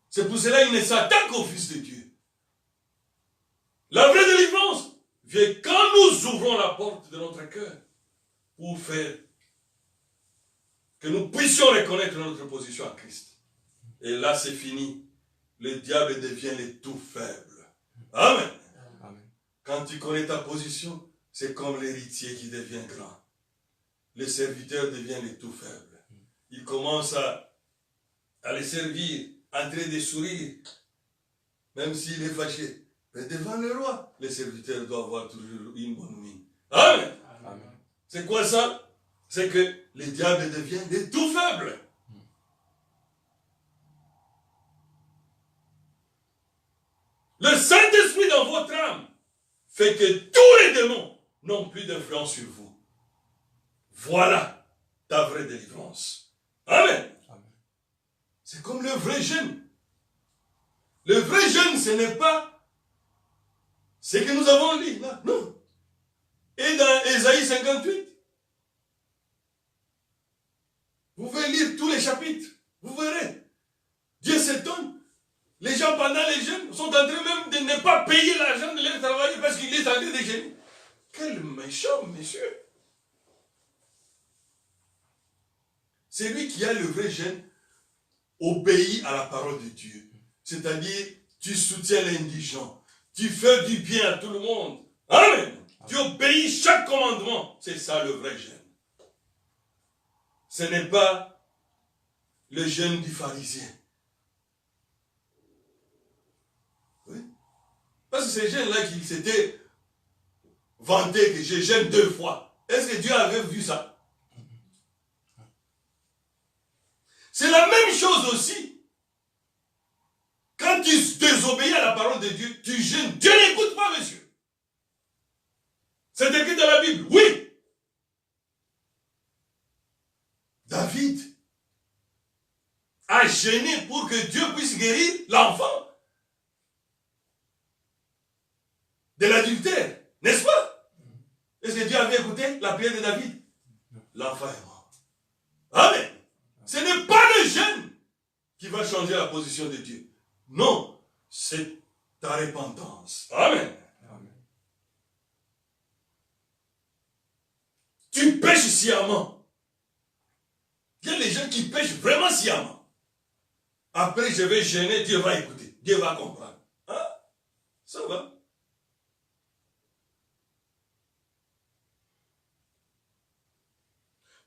C'est pour cela qu'il ne s'attaque au fils de Dieu. La vraie délivrance vient quand nous ouvrons la porte de notre cœur pour faire que nous puissions reconnaître notre position à Christ. Et là, c'est fini. Le diable devient le tout faible. Amen. Amen. Quand tu connais ta position, c'est comme l'héritier qui devient grand. Le serviteur devient le tout faible. Il commence à les servir, en train de sourire, même s'il est fâché. Mais devant le roi, le serviteur doit avoir toujours une bonne mine. Amen. Amen. C'est quoi ça? C'est que le diable devient le tout faible. Le Saint-Esprit dans votre âme fait que tous les démons n'ont plus d'influence sur vous. Voilà ta vraie délivrance. Amen. Amen. C'est comme le vrai jeûne. Le vrai jeûne, ce n'est pas ce que nous avons lu là. Non. Et dans Ésaïe 58, vous pouvez lire tous les chapitres. Vous verrez. Dieu s'étonne. Les gens pendant les jeûnes sont en train même de ne pas payer l'argent de leur travail parce qu'il est en train de jeûner. Quel méchant, monsieur. Celui qui a le vrai jeûne obéit à la parole de Dieu. C'est-à-dire, tu soutiens l'indigent. Tu fais du bien à tout le monde. Amen. Tu obéis chaque commandement. C'est ça le vrai jeûne. Ce n'est pas le jeûne du pharisien. Oui. Parce que ces jeunes-là qui s'étaient vantés que je jeûne 2 fois. Est-ce que Dieu avait vu ça? C'est la même chose aussi. Quand tu désobéis à la parole de Dieu, tu jeûnes. Dieu n'écoute pas, monsieur. C'est écrit dans la Bible. Oui. David a jeûné pour que Dieu puisse guérir l'enfant de l'adultère. N'est-ce pas? Est-ce que Dieu avait écouté la prière de David? l'enfant est mort. Amen. Ce n'est pas le jeûne qui va changer la position de Dieu. Non, c'est ta repentance. Amen. Amen. Tu pêches sciemment. Il y a des gens qui pêchent vraiment sciemment. Après, je vais jeûner, Dieu va écouter. Dieu va comprendre. Hein? Ça va.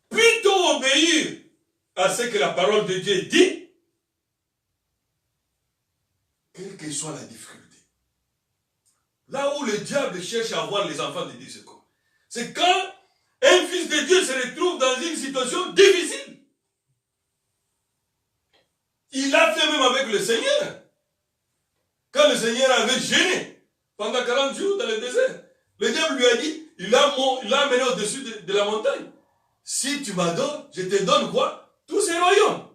Plutôt obéir à ce que la parole de Dieu dit, quelle que soit la difficulté. Là où le diable cherche à avoir les enfants de Dieu, c'est quoi? C'est quand un fils de Dieu se retrouve dans une situation difficile. Il a fait même avec le Seigneur. Quand le Seigneur avait jeûné pendant 40 jours dans le désert, le diable lui a dit, il l'a amené au-dessus de la montagne. Si tu m'adores, je te donne quoi? Tous ces royaumes.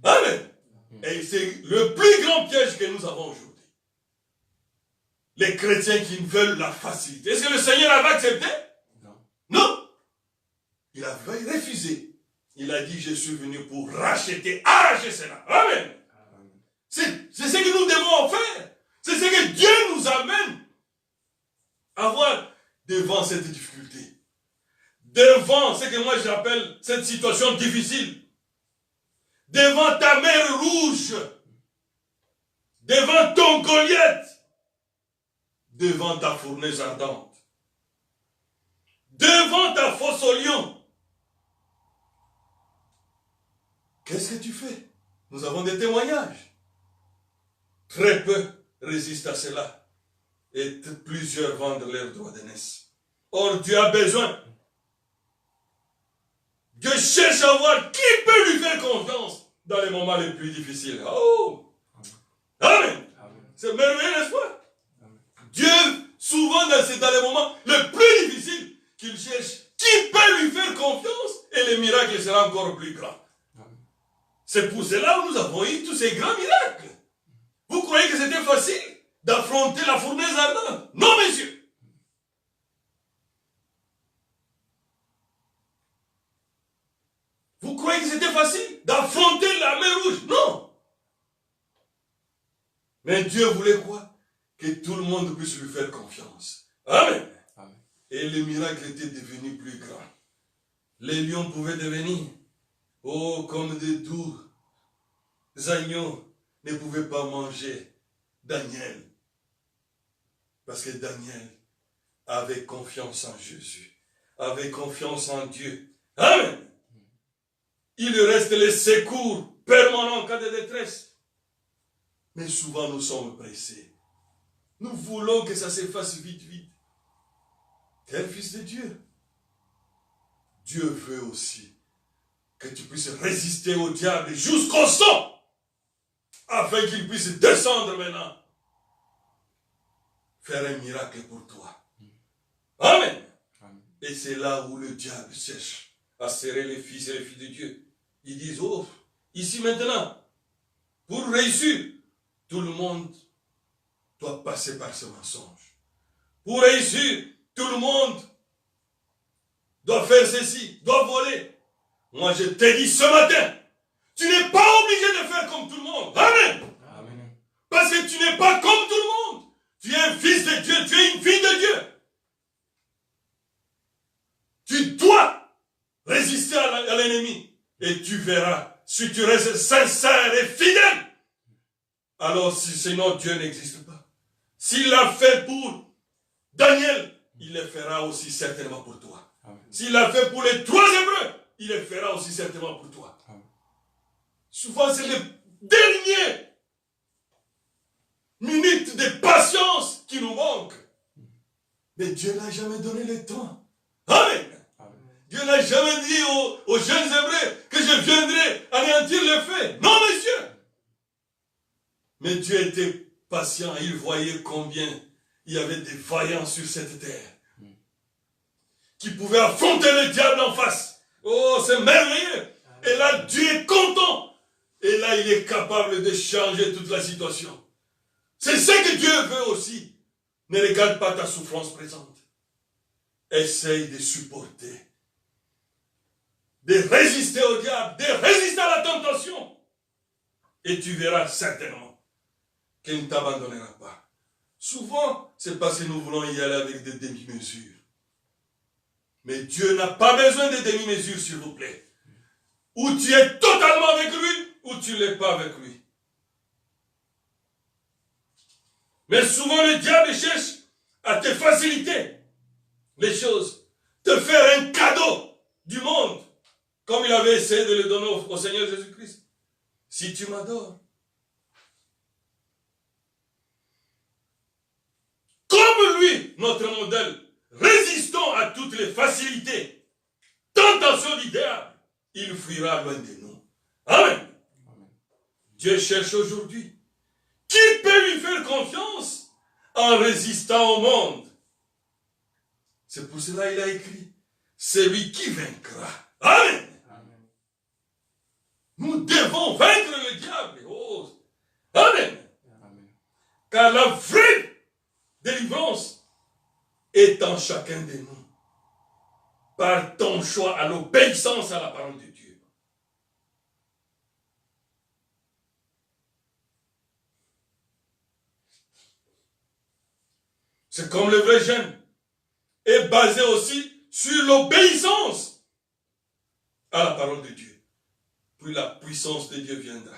Amen. Et c'est le plus grand piège que nous avons aujourd'hui. Les chrétiens qui veulent la facilité. Est-ce que le Seigneur avait accepté? Non. Non. Il avait refusé. Il a dit, je suis venu pour racheter, arracher cela. Amen. C'est ce que nous devons faire. C'est ce que Dieu nous amène à voir devant cette difficulté. Devant ce que moi j'appelle cette situation difficile. Devant ta mer rouge. Devant ton Goliath. Devant ta fournaise ardente. Devant ta fosse au lion. Qu'est-ce que tu fais? Nous avons des témoignages. Très peu résistent à cela. Et plusieurs vendent leur droit d'aînesse. Or, Dieu a besoin. Dieu cherche à voir qui peut lui faire confiance dans les moments les plus difficiles. Oh! Amen! C'est merveilleux, n'est-ce pas? Dieu, souvent dans les moments les plus difficiles, qu'il cherche qui peut lui faire confiance et le miracle sera encore plus grand. C'est pour cela que nous avons eu tous ces grands miracles. Vous croyez que c'était facile d'affronter la fournaise ardente? Non, messieurs. Vous croyez que c'était facile d'affronter la mer rouge? Non. Mais Dieu voulait quoi? Que tout le monde puisse lui faire confiance. Amen. Amen. Et le miracle était devenu plus grand. Les lions pouvaient devenir, oh, comme des doux agneaux ne pouvaient pas manger Daniel. Parce que Daniel avait confiance en Jésus, avait confiance en Dieu. Amen. Il reste les secours permanents en cas de détresse. Mais souvent nous sommes pressés. Nous voulons que ça se fasse vite, vite. Quel fils de Dieu? Dieu veut aussi que tu puisses résister au diable jusqu'au sang, afin qu'il puisse descendre maintenant, faire un miracle pour toi. Amen. Amen. Et c'est là où le diable cherche à serrer les fils et les filles de Dieu. Ils disent, oh, ici maintenant, pour réussir, tout le monde doit passer par ce mensonge. Pour réussir, tout le monde doit faire ceci, doit voler. Moi, je te dis ce matin, tu n'es pas obligé de faire comme tout le monde. Amen. Amen. Parce que tu n'es pas comme tout le monde. Tu es un fils de Dieu, tu es une fille de Dieu. Tu dois résister à l'ennemi. Et tu verras, si tu restes sincère et fidèle, alors sinon Dieu n'existe pas. S'il l'a fait pour Daniel, il le fera aussi certainement pour toi. S'il l'a fait pour les 3 Hébreux, il le fera aussi certainement pour toi. Amen. Souvent, c'est les dernières minutes de patience qui nous manquent. Mais Dieu n'a jamais donné le temps. Amen. Amen. Dieu n'a jamais dit aux jeunes Hébreux que je viendrai anéantir le feu. Non, messieurs. Mais Dieu était patient. Il voyait combien il y avait des vaillants sur cette terre qui pouvaient affronter le diable en face. Oh, c'est merveilleux. Et là, Dieu est content. Et là, il est capable de changer toute la situation. C'est ce que Dieu veut aussi. Ne regarde pas ta souffrance présente. Essaye de supporter. de résister au diable, de résister à la tentation. Et tu verras certainement qu'il ne t'abandonnera pas. Souvent, c'est parce que nous voulons y aller avec des demi-mesures. Mais Dieu n'a pas besoin de demi-mesures, s'il vous plaît. Ou tu es totalement avec lui, ou tu ne l'es pas avec lui. Mais souvent, le diable cherche à te faciliter les choses, te faire un cadeau du monde, comme il avait essayé de le donner au Seigneur Jésus-Christ. Si tu m'adores, comme lui, notre modèle, résistons à toutes les facilités, tentations du diable, il fuira loin de nous. Amen. Amen. Dieu cherche aujourd'hui. Qui peut lui faire confiance en résistant au monde? C'est pour cela qu'il a écrit, celui qui vaincra. Amen. Amen. Nous devons vaincre le diable. Oh. Amen. Amen. Car la vraie délivrance est en chacun de nous. Par ton choix à l'obéissance à la parole de Dieu. C'est comme le vrai jeûne est basé aussi sur l'obéissance à la parole de Dieu. Puis la puissance de Dieu viendra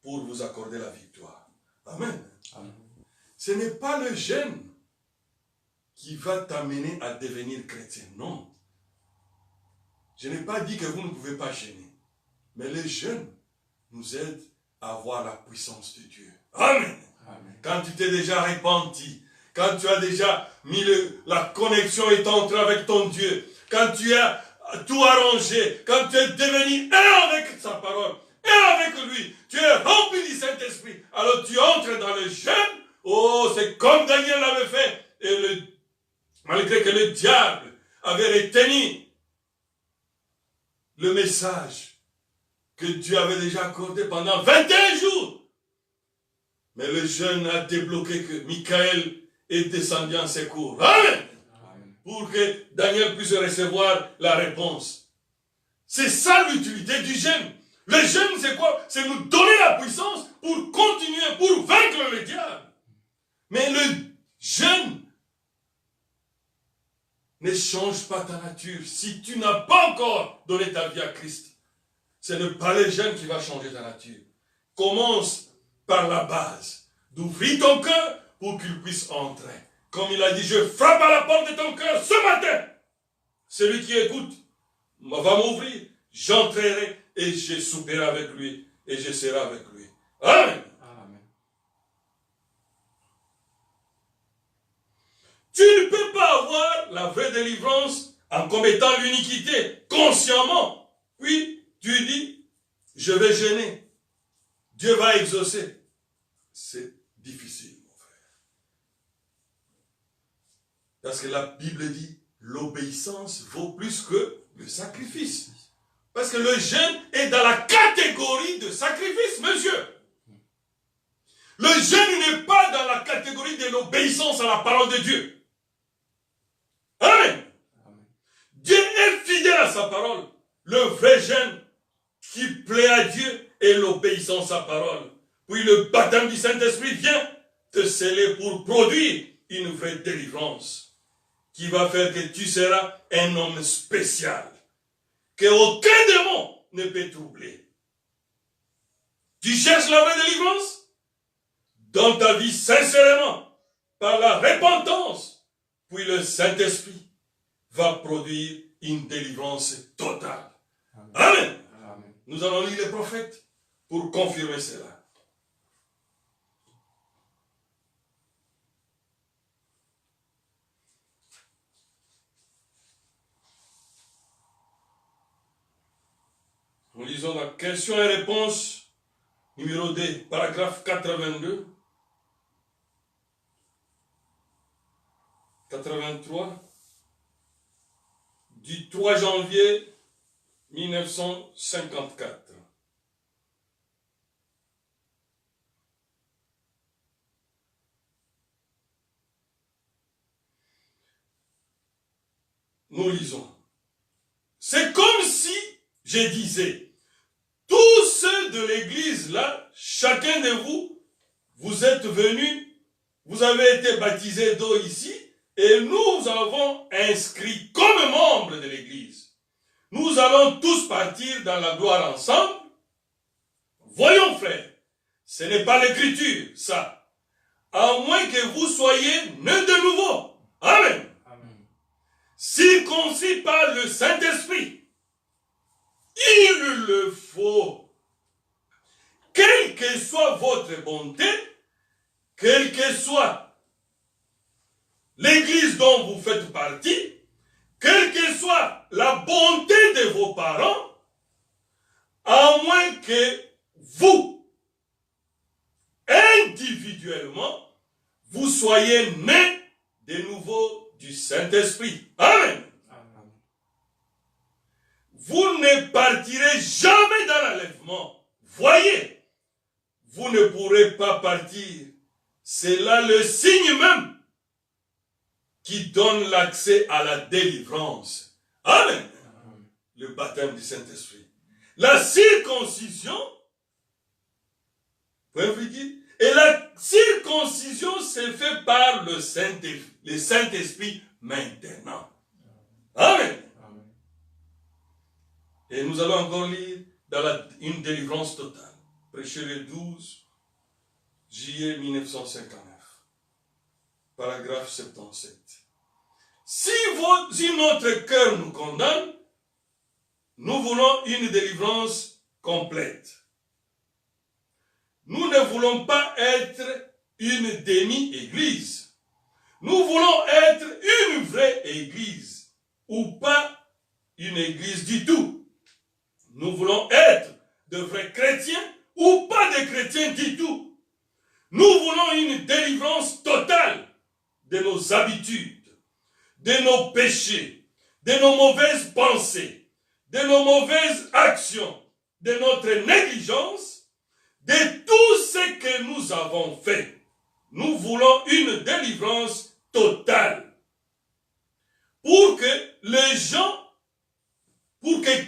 pour vous accorder la victoire. Amen. Amen. Ce n'est pas le jeûne qui va t'amener à devenir chrétien. Non. Je n'ai pas dit que vous ne pouvez pas jeûner. Mais le jeûne nous aide à avoir la puissance de Dieu. Amen. Amen. Quand tu t'es déjà repenti, quand tu as déjà mis la connexion est entrée avec ton Dieu, quand tu as tout arrangé, quand tu es devenu un avec sa parole, un avec lui, tu es rempli du Saint-Esprit, alors tu entres dans le jeûne. Oh, c'est comme Daniel l'avait fait. Et malgré que le diable avait retenu le message que Dieu avait déjà accordé pendant 21 jours. Mais le jeûne a débloqué que Michael est descendu en secours. Amen. Amen. Pour que Daniel puisse recevoir la réponse. C'est ça l'utilité du jeûne. Le jeûne, c'est quoi? C'est nous donner la puissance pour continuer, pour vaincre le diable. Mais le jeûne ne change pas ta nature. Si tu n'as pas encore donné ta vie à Christ, ce n'est pas le jeûne qui va changer ta nature. Commence par la base, d'ouvrir ton cœur pour qu'il puisse entrer. Comme il a dit, je frappe à la porte de ton cœur ce matin. Celui qui écoute va m'ouvrir, j'entrerai et je souperai avec lui et je serai avec lui. Amen. Amen. Tu ne peux pas avoir la vraie délivrance en commettant l'iniquité consciemment. Puis tu dis, je vais jeûner. Dieu va exaucer. C'est difficile, mon frère. Parce que la Bible dit, l'obéissance vaut plus que le sacrifice. Parce que le jeûne est dans la catégorie de sacrifice, monsieur. Le jeûne n'est pas dans la catégorie de l'obéissance à la parole de Dieu. Amen. Amen. Dieu est fidèle à sa parole. Le vrai jeûne qui plaît à Dieu est l'obéissance à sa parole. Puis le baptême du Saint-Esprit vient te sceller pour produire une vraie délivrance qui va faire que tu seras un homme spécial, qu'aucun démon ne peut troubler. Tu cherches la vraie délivrance? Dans ta vie sincèrement, par la repentance, puis le Saint-Esprit va produire une délivrance totale. Amen. Amen. Amen. Nous allons lire les prophètes pour confirmer cela. Nous lisons la question et réponse numéro 2, paragraphe 82, 83, du 3 janvier 1954. Nous lisons. C'est comme si je disais, tous ceux de l'église là, chacun de vous, vous êtes venus, vous avez été baptisés d'eau ici, et nous avons inscrit comme membres de l'église. Nous allons tous partir dans la gloire ensemble. Voyons, frères, ce n'est pas l'écriture, ça. À moins que vous soyez nés de nouveau. Amen. Amen. Circoncis par le Saint-Esprit. Il le faut. Quelle que soit votre bonté, quelle que soit l'église dont vous faites partie, quelle que soit la bonté de vos parents, à moins que vous, individuellement, vous soyez nés de nouveau du Saint-Esprit. Amen. Amen. Vous ne partirez jamais dans l'enlèvement. Voyez, vous ne pourrez pas partir. C'est là le signe même qui donne l'accès à la délivrance. Amen. Amen. Le baptême du Saint-Esprit. La circoncision, et la circoncision s'est faite par le Saint-Esprit maintenant. Amen. Amen. Et nous allons encore lire dans une délivrance totale. Prêcher le 12 juillet 1959. Paragraphe 77. Si notre cœur nous condamne, nous voulons une délivrance complète. Nous ne voulons pas être une demi-église. Nous voulons être une vraie église, ou pas une église du tout. Nous voulons être de vrais chrétiens, ou pas de chrétiens du tout. Nous voulons une délivrance totale de nos habitudes, de nos péchés, de nos mauvaises pensées, de nos mauvaises actions, de notre négligence, de tout ce que nous avons fait. Nous voulons une délivrance totale. Pour que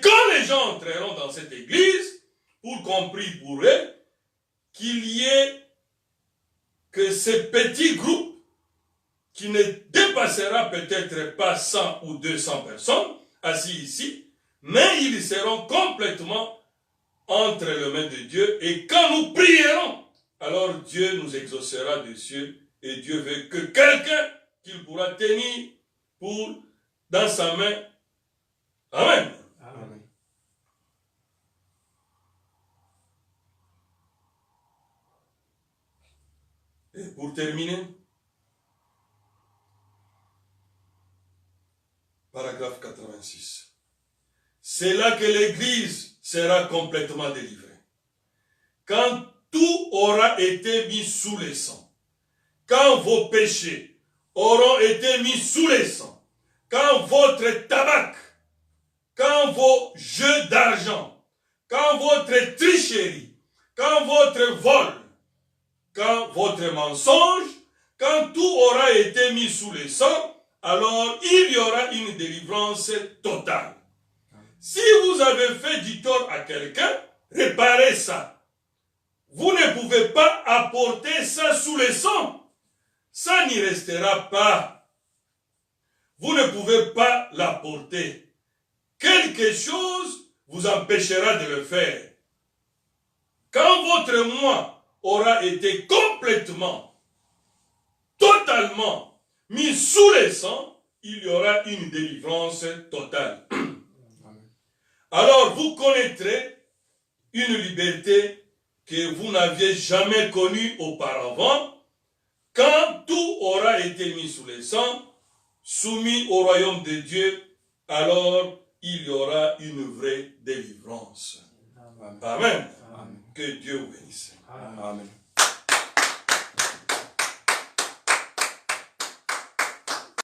quand les gens entreront dans cette église, pour qu'on prie pour eux, qu'il y ait que ce petit groupe qui ne dépassera peut-être pas 100 ou 200 personnes assis ici, mais ils seront complètement entre les mains de Dieu, et quand nous prierons, alors Dieu nous exaucera des cieux, et Dieu veut que quelqu'un qu'il pourra tenir dans sa main. Amen. Amen. Et pour terminer, paragraphe 86. C'est là que l'Église sera complètement délivrée. Quand tout aura été mis sous le sang, quand vos péchés auront été mis sous le sang, quand votre tabac, quand vos jeux d'argent, quand votre tricherie, quand votre vol, quand votre mensonge, quand tout aura été mis sous le sang, alors il y aura une délivrance totale. Si vous avez fait du tort à quelqu'un, réparez ça. Vous ne pouvez pas apporter ça sous le sang. Ça n'y restera pas. Vous ne pouvez pas l'apporter. Quelque chose vous empêchera de le faire. Quand votre moi aura été complètement, totalement mis sous le sang, il y aura une délivrance totale. Alors vous connaîtrez une liberté que vous n'aviez jamais connue auparavant, quand tout aura été mis sous le sang, soumis au royaume de Dieu, alors il y aura une vraie délivrance. Amen. Amen. Que Dieu vous bénisse. Amen.